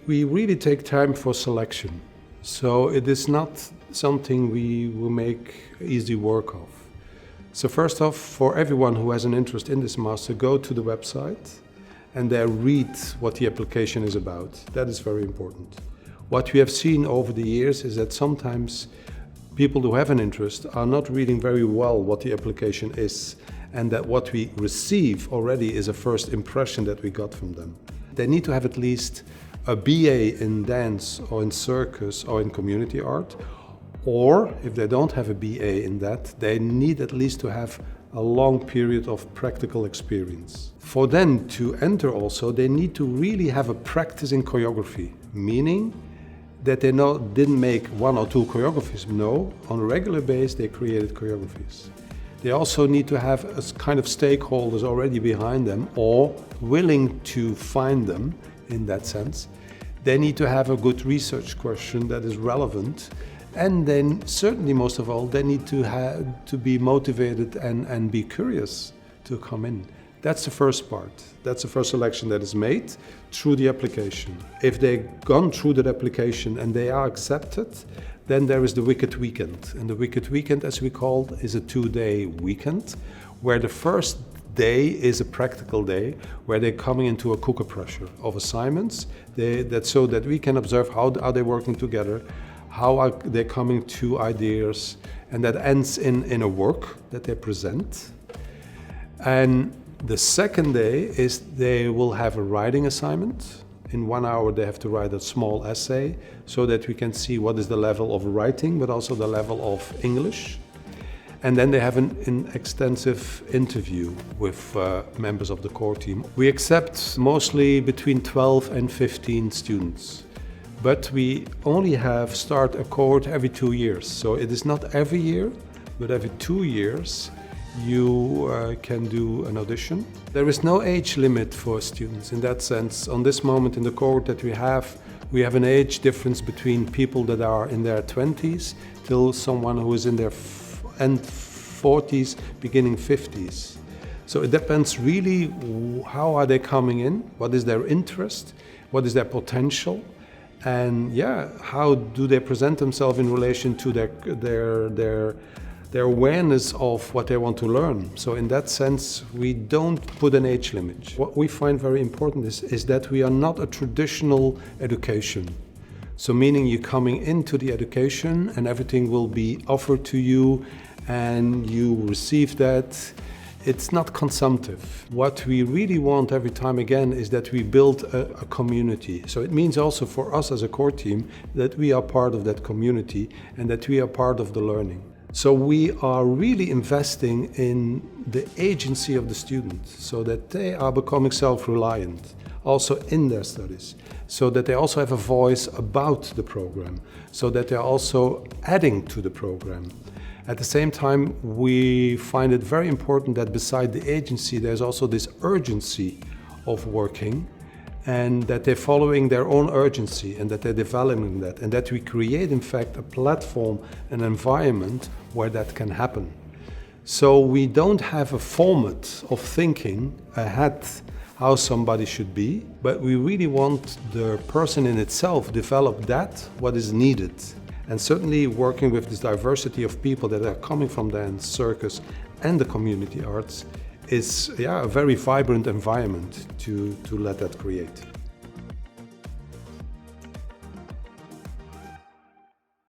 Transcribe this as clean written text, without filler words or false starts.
We really take time for selection. So it is not something we will make easy work of. So first off, for everyone who has an interest in this master, go to the website and there read what the application is about. That is very important. What we have seen over the years is that sometimes people who have an interest are not reading very well what the application is, and that what we receive already is a first impression that we got from them. They need to have at least a BA in dance or in circus or in community art, or if they don't have a BA in that, they need at least to have a long period of practical experience. For them to enter also, they need to really have a practice in choreography, meaning that they didn't make one or two choreographies. No, on a regular basis they created choreographies. They also need to have a kind of stakeholders already behind them or willing to find them in that sense. They need to have a good research question that is relevant, and then certainly most of all they need to be motivated and be curious to come in. That's the first part. That's the first selection that is made through the application. If they've gone through that application and they are accepted, then there is the Wicked Weekend. And the Wicked Weekend, as we call it, is a 2-day weekend where the first day is a practical day where they're coming into a cooker pressure of assignments so that we can observe how are they working together, how are they coming to ideas, and that ends in a work that they present. And the second day is they will have a writing assignment. In 1 hour they have to write a small essay so that we can see what is the level of writing but also the level of English. And then they have an extensive interview with members of the core team. We accept mostly between 12 and 15 students, but we only start a cohort every 2 years. So it is not every year, but every 2 years you can do an audition. There is no age limit for students in that sense. On this moment in the cohort that we have an age difference between people that are in their 20s till someone who is in their end 40s, beginning 50s. So it depends really how are they coming in, what is their interest, what is their potential, and how do they present themselves in relation to their awareness of what they want to learn. So in that sense, we don't put an age limit. What we find very important is that we are not a traditional education. So meaning you're coming into the education and everything will be offered to you and you receive that. It's not consumptive. What we really want every time again is that we build a community. So it means also for us as a core team that we are part of that community and that we are part of the learning. So we are really investing in the agency of the students so that they are becoming self-reliant also in their studies, so that they also have a voice about the program, so that they're also adding to the program. At the same time, we find it very important that beside the agency, there's also this urgency of working, and that they're following their own urgency and that they're developing that, and that we create, in fact, a platform, an environment where that can happen. So we don't have a format of thinking ahead how somebody should be, but we really want the person in itself develop that, what is needed. And certainly working with this diversity of people that are coming from dance, circus and the community arts is a very vibrant environment to let that create.